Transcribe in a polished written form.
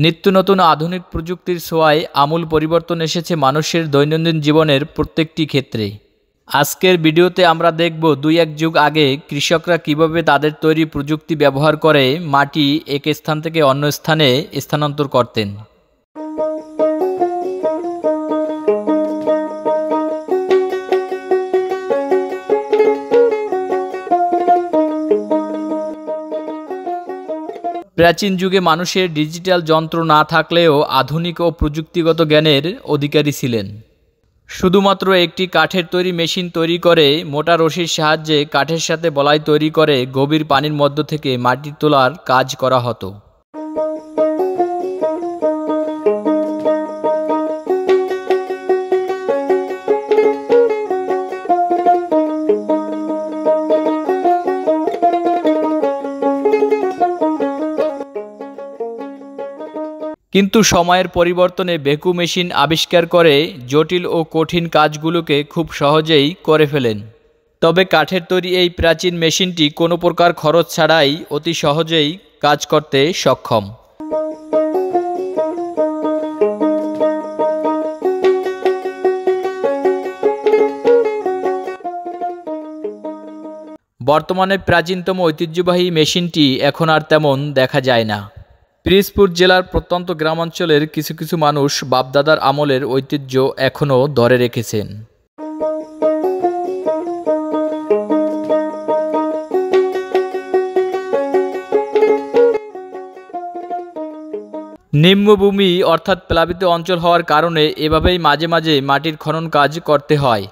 নিত্য নতুন আধুনিক প্রযুক্তির ছোঁয়ায় আমূল পরিবর্তন এসেছে মানুষের দৈনন্দিন জীবনের প্রত্যেকটি ক্ষেত্রে। আজকের ভিডিওতে আমরা দেখব ২-১ যুগ আগে কৃষকরা কিভাবে তাদের তৈরি প্রযুক্তি ব্যবহার করে মাটি এক স্থান থেকে অন্য স্থানে স্থানান্তর করতেন। প্রাচীন যুগে মানুষের ডিজিটাল যন্ত্র না থাকলেও আধুনিক ও প্রযুক্তিগত জ্ঞানের অধিকারী ছিলেন। শুধুমাত্র একটি কাঠের তৈরি মেশিন তৈরি করে মোটা রশির সাহায্যে কাঠের সাথে বলাই তৈরি করে গভীর পানির মধ্য থেকে মাটি তোলার কাজ করা হতো। কিন্তু সময়ের পরিবর্তনে ভ্যাকুম মেশিন আবিষ্কার করে জটিল ও কঠিন কাজগুলোকে খুব সহজেই করে ফেলেন। তবে কাঠের তৈরি এই প্রাচীন মেশিনটি কোনো প্রকার খরচ ছাড়াই অতি সহজেই কাজ করতে সক্ষম। বর্তমানে প্রাচীনতম ঐতিহ্যবাহী মেশিনটি এখন আর তেমন দেখা যায় না। পিরোজপুর জেলার প্রত্যন্ত গ্রামাঞ্চলের কিছু কিছু মানুষ বাপদাদার আমলের ঐতিহ্য এখনও ধরে রেখেছেন। নিম্নভূমি অর্থাৎ প্লাবিত অঞ্চল হওয়ার কারণে এভাবেই মাঝে মাঝে মাটির খনন কাজ করতে হয়।